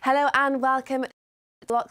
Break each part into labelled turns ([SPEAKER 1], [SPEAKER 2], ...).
[SPEAKER 1] Hello and welcome to BloxLi.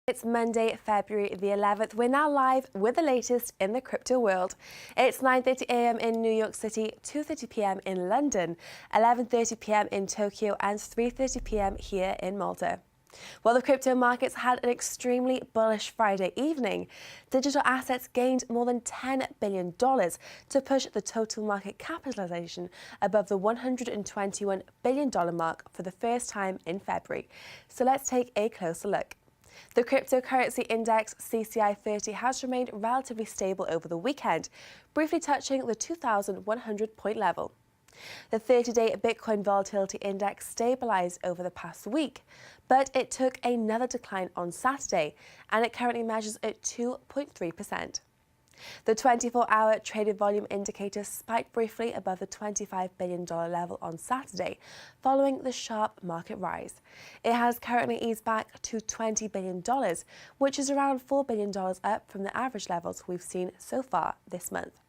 [SPEAKER 1] It's Monday, February the 11th. We're now live with the latest in the crypto world. It's 9:30 a.m. in New York City, 2:30 p.m. in London, 11:30 p.m. in Tokyo, and 3:30 p.m. here in Malta. While the crypto markets had an extremely bullish Friday evening, digital assets gained more than $10 billion to push the total market capitalization above the $121 billion mark for the first time in February. So let's take a closer look. The cryptocurrency index CCI 30 has remained relatively stable over the weekend, briefly touching the 2,100-point level. The 30-day Bitcoin Volatility Index stabilized over the past week, but it took another decline on Saturday, and it currently measures at 2.3%. The 24-hour traded volume indicator spiked briefly above the $25 billion level on Saturday, following the sharp market rise. It has currently eased back to $20 billion, which is around $4 billion up from the average levels we've seen so far this month.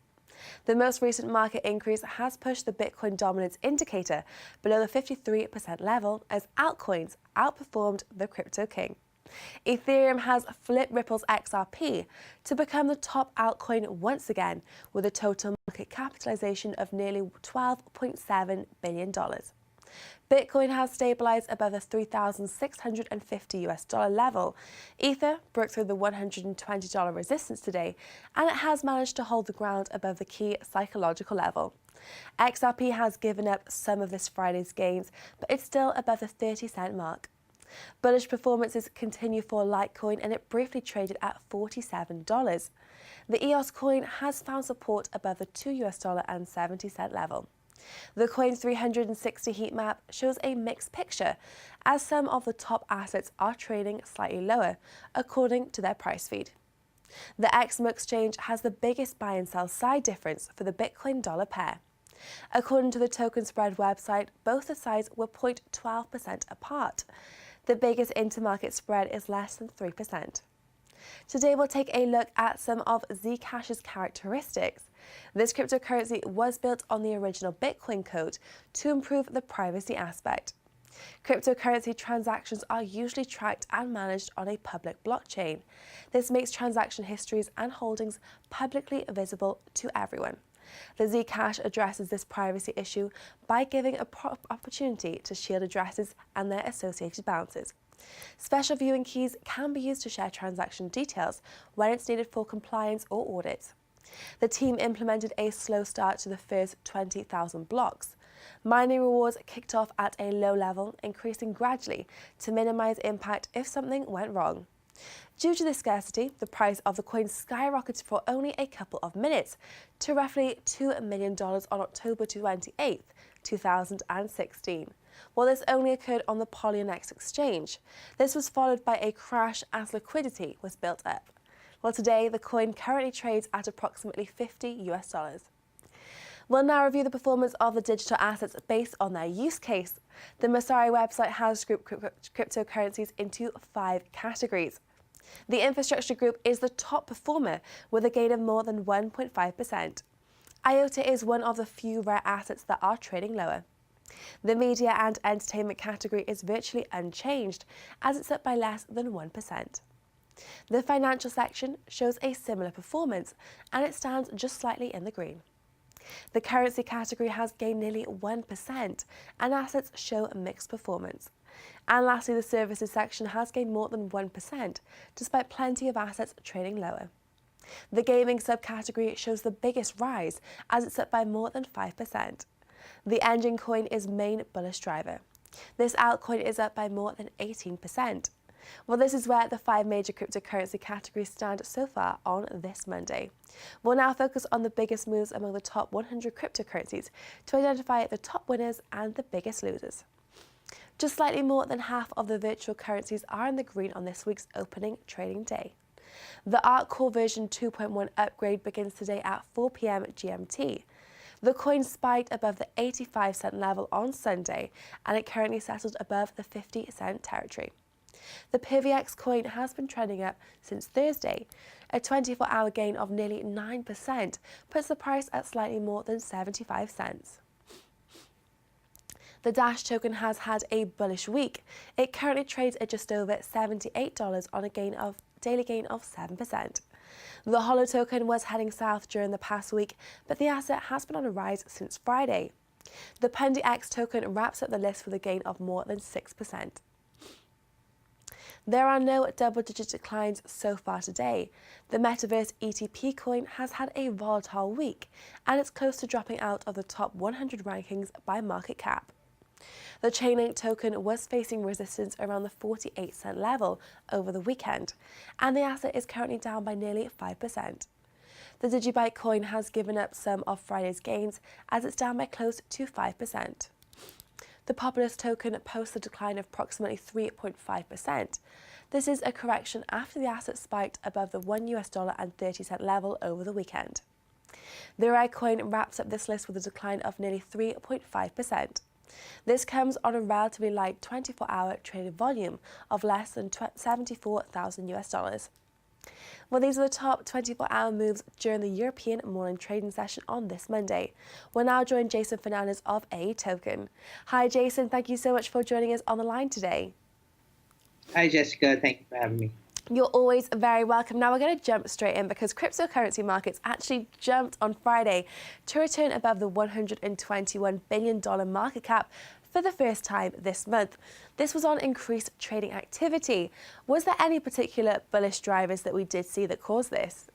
[SPEAKER 1] The most recent market increase has pushed the Bitcoin dominance indicator below the 53% level as altcoins outperformed the crypto king. Ethereum has flipped Ripple's XRP to become the top altcoin once again, with a total market capitalization of nearly $12.7 billion. Bitcoin has stabilized above the $3,650 level. Ether broke through the $120 resistance today, and it has managed to hold the ground above the key psychological level. XRP has given up some of this Friday's gains, but it's still above the 30-cent mark. Bullish performances continue for Litecoin, and it briefly traded at $47. The Eos Coin has found support above the $2.70 level. The Coin 360 heat map shows a mixed picture, as some of the top assets are trading slightly lower, according to their price feed. The XMO exchange has the biggest buy and sell side difference for the Bitcoin dollar pair. According to the token spread website, both the sides were 0.12% apart. The biggest intermarket spread is less than 3%. Today we'll take a look at some of Zcash's characteristics. This cryptocurrency was built on the original Bitcoin code to improve the privacy aspect. Cryptocurrency transactions are usually tracked and managed on a public blockchain. This makes transaction histories and holdings publicly visible to everyone. The Zcash addresses this privacy issue by giving an opportunity to shield addresses and their associated balances. Special viewing keys can be used to share transaction details when it's needed for compliance or audits. The team implemented a slow start to the first 20,000 blocks. Mining rewards kicked off at a low level, increasing gradually to minimize impact if something went wrong. Due to the scarcity, the price of the coin skyrocketed for only a couple of minutes to roughly $2 million on October 28, 2016. While this only occurred on the Polynex exchange, this was followed by a crash as liquidity was built up. Well, today the coin currently trades at approximately $50. We'll now review the performance of the digital assets based on their use case. The Messari website has grouped cryptocurrencies into 5 categories. The infrastructure group is the top performer with a gain of more than 1.5%. IOTA is one of the few rare assets that are trading lower. The media and entertainment category is virtually unchanged, as it's up by less than 1%. The financial section shows a similar performance, and it stands just slightly in the green. The currency category has gained nearly 1%, and assets show mixed performance. And lastly, the services section has gained more than 1%, despite plenty of assets trading lower. The gaming subcategory shows the biggest rise, as it's up by more than 5%. The engine coin is main bullish driver. This altcoin is up by more than 18%. Well, this is where the 5 major cryptocurrency categories stand so far on this Monday. We'll now focus on the biggest moves among the top 100 cryptocurrencies to identify the top winners and the biggest losers. Just slightly more than half of the virtual currencies are in the green on this week's opening trading day. The ARC Core version 2.1 upgrade begins today at 4 p.m. GMT. The coin spiked above the 85-cent level on Sunday, and it currently settled above the 50-cent territory. The PIVX coin has been trending up since Thursday. A 24-hour gain of nearly 9% puts the price at slightly more than 75 cents. The Dash token has had a bullish week. It currently trades at just over $78 on a daily gain of 7%. The Holo token was heading south during the past week, but the asset has been on a rise since Friday. The Pundi X token wraps up the list with a gain of more than 6%. There are no double-digit declines so far today. The Metaverse ETP coin has had a volatile week, and it's close to dropping out of the top 100 rankings by market cap. The Chainlink token was facing resistance around the 48-cent level over the weekend, and the asset is currently down by nearly 5%. The Digibyte coin has given up some of Friday's gains as it's down by close to 5%. The Populous token posts a decline of approximately 3.5%. This is a correction after the asset spiked above the $1.30 level over the weekend. The Rai coin wraps up this list with a decline of nearly 3.5%. This comes on a relatively light 24-hour traded volume of less than $74,000. Well, these are the top 24-hour moves during the European morning trading session on this Monday. We'll now join Jason Fernandes of AEToken. Hi, Jason. Thank you so much for joining us on the line today.
[SPEAKER 2] Hi, Jessica. Thank you for having me.
[SPEAKER 1] You're always very welcome. Now we're going to jump straight in because cryptocurrency markets actually jumped on Friday to return above the $121 billion market cap for the first time this month. This was on increased trading activity. Was there any particular bullish drivers that we did see that caused this?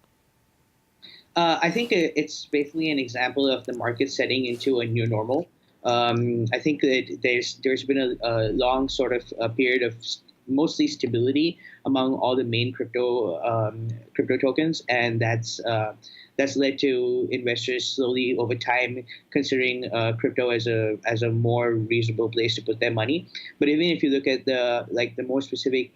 [SPEAKER 2] I think it's basically an example of the market setting into a new normal. I think that there's been a long sort of period of mostly stability among all the main crypto tokens, and that's led to investors slowly over time considering crypto as a more reasonable place to put their money. But even if you look at the more specific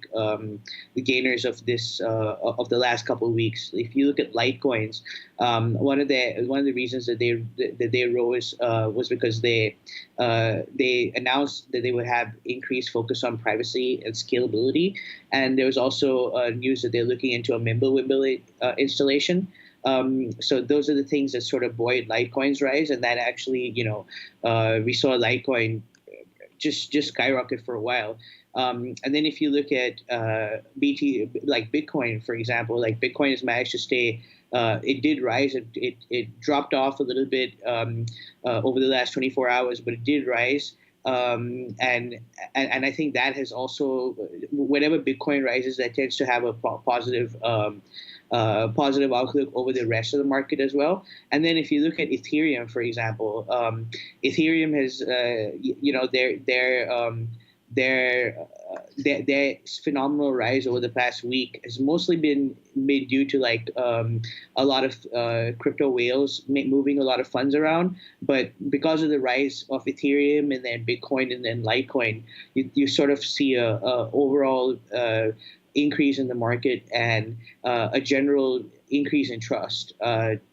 [SPEAKER 2] gainers of this of the last couple of weeks, if you look at Litecoins, one of the reasons that they rose was because they announced that they would have increased focus on privacy and scalability, and there was also news that they're looking into a Mimblewimble installation. So those are the things that sort of buoyed Litecoin's rise, and that actually, we saw Litecoin just skyrocket for a while. And then if you look at Bitcoin, for example, like Bitcoin has managed to stay. It did rise. It dropped off a little bit over the last 24 hours, but it did rise. And I think that has also, whenever Bitcoin rises, that tends to have a positive outlook over the rest of the market as well. And then if you look at Ethereum, for example, Ethereum has, their phenomenal rise over the past week has mostly been made due to a lot of crypto whales moving a lot of funds around. But because of the rise of Ethereum and then Bitcoin and then Litecoin, you sort of see a overall increase in the market and a general increase in trust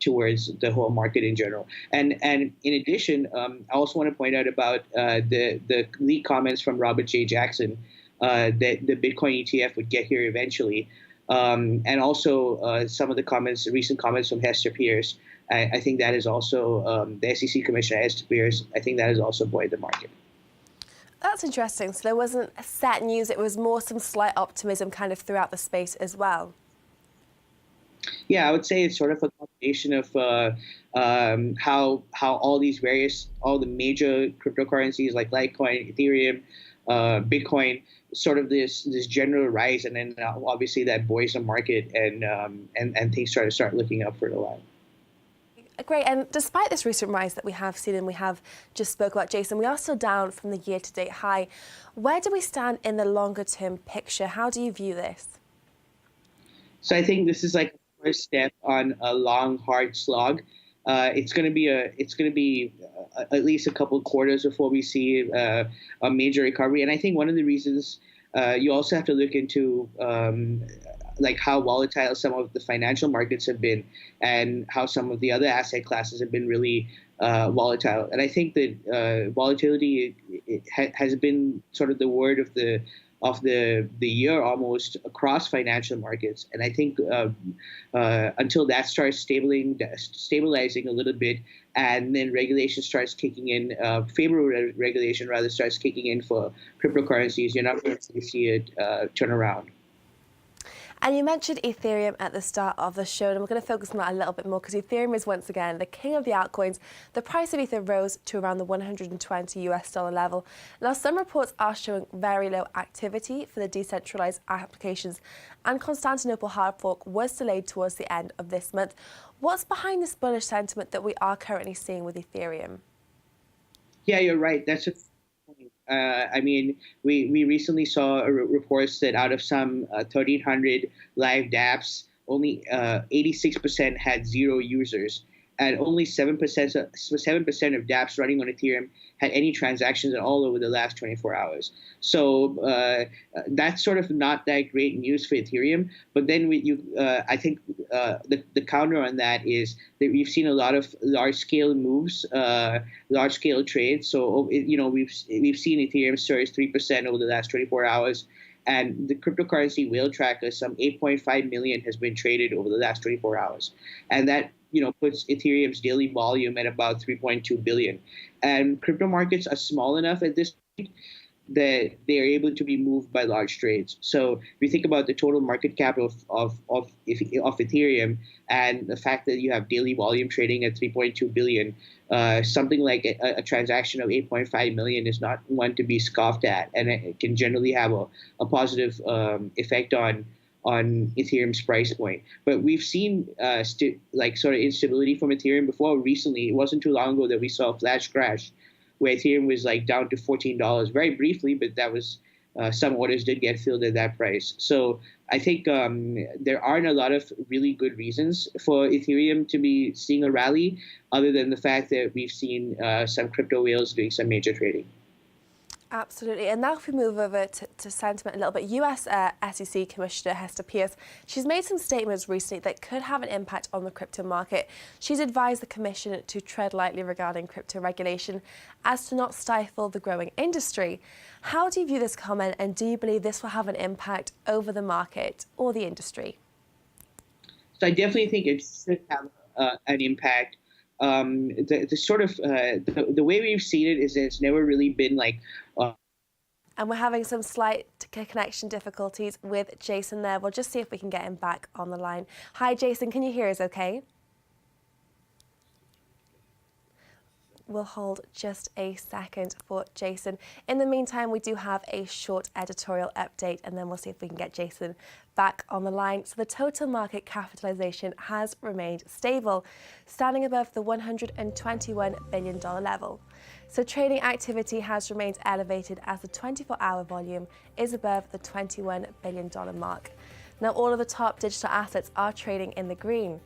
[SPEAKER 2] towards the whole market in general. And in addition, I also want to point out about the leaked comments from Robert J. Jackson that the Bitcoin ETF would get here eventually, and also some of the recent comments from Hester Pierce. I think that is also the SEC Commissioner Hester Pierce. I think that has also buoyed the market.
[SPEAKER 1] That's interesting. So there wasn't a set news, it was more some slight optimism kind of throughout the space as well.
[SPEAKER 2] Yeah, I would say it's sort of a combination of how all the major cryptocurrencies like Litecoin, Ethereum, Bitcoin, sort of this general rise, and then obviously that buoys the market and things start looking up for a while.
[SPEAKER 1] Great, and despite this recent rise that we have seen and we have just spoke about, Jason, we are still down from the year-to-date high. Where do we stand in the longer-term picture? How do you view this?
[SPEAKER 2] So I think this is like a first step on a long, hard slog. It's going to be at least a couple of quarters before we see a major recovery. And I think one of the reasons you also have to look into like how volatile some of the financial markets have been and how some of the other asset classes have been really volatile. And I think that volatility has been sort of the word of the year almost across financial markets. And I think until that starts stabilizing a little bit, and then regulation starts kicking in, favorable regulation rather starts kicking in for cryptocurrencies, you're not going to see it turn around.
[SPEAKER 1] And you mentioned Ethereum at the start of the show, and we're going to focus on that a little bit more because Ethereum is once again the king of the altcoins. The price of Ether rose to around the $120 level. Now, some reports are showing very low activity for the decentralized applications, and Constantinople hard fork was delayed towards the end of this month. What's behind this bullish sentiment that we are currently seeing with Ethereum?
[SPEAKER 2] Yeah, you're right. That's a I mean, we recently saw reports that out of some 1,300 live dApps, only 86% had 0 users, and only 7% of dApps running on Ethereum had any transactions at all over the last 24 hours. So that's sort of not that great news for Ethereum. But then I think the counter on that is that we've seen a lot of large-scale moves, large-scale trades. So we've seen Ethereum surge 3% over the last 24 hours. And the cryptocurrency whale tracker, some 8.5 million has been traded over the last 24 hours. And that puts Ethereum's daily volume at about 3.2 billion. And crypto markets are small enough at this point that they are able to be moved by large trades. So if you think about the total market cap of Ethereum and the fact that you have daily volume trading at 3.2 billion, something like a transaction of 8.5 million is not one to be scoffed at, and it can generally have a positive effect on Ethereum's price point. But we've seen sort of instability from Ethereum before. Recently, it wasn't too long ago that we saw a flash crash where Ethereum was down to $14 very briefly, but that was some orders did get filled at that price. So I think there aren't a lot of really good reasons for Ethereum to be seeing a rally, other than the fact that we've seen some crypto whales doing some major trading.
[SPEAKER 1] Absolutely. And now if we move over to sentiment a little bit, US SEC Commissioner Hester Pierce, she's made some statements recently that could have an impact on the crypto market. She's advised the Commission to tread lightly regarding crypto regulation as to not stifle the growing industry. How do you view this comment, and do you believe this will have an impact over the market or the industry?
[SPEAKER 2] So I definitely think it should have an impact. The way we've seen it is that it's never really been
[SPEAKER 1] and we're having some slight connection difficulties with Jason there. We'll just see if we can get him back on the line. Hi, Jason, can you hear us okay? We'll hold just a second for Jason. In the meantime, we do have a short editorial update, and then we'll see if we can get Jason back on the line. So the total market capitalization has remained stable, standing above the $121 billion level. So trading activity has remained elevated as the 24-hour volume is above the $21 billion mark. Now, all of the top digital assets are trading in the green.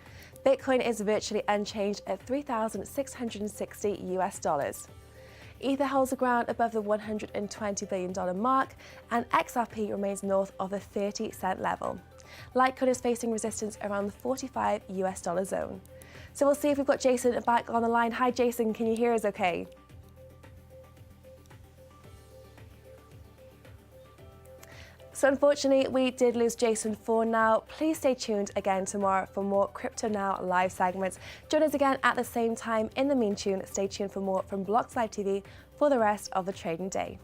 [SPEAKER 1] Bitcoin is virtually unchanged at $3,660. Ether holds the ground above the $120 billion mark, and XRP remains north of the 30-cent level. Litecoin is facing resistance around the $45 zone. So we'll see if we've got Jason back on the line. Hi, Jason, can you hear us okay? So unfortunately, we did lose Jason for now. Please stay tuned again tomorrow for more Crypto Now live segments. Join us again at the same time. In the meantime, stay tuned for more from BloxLi TV for the rest of the trading day.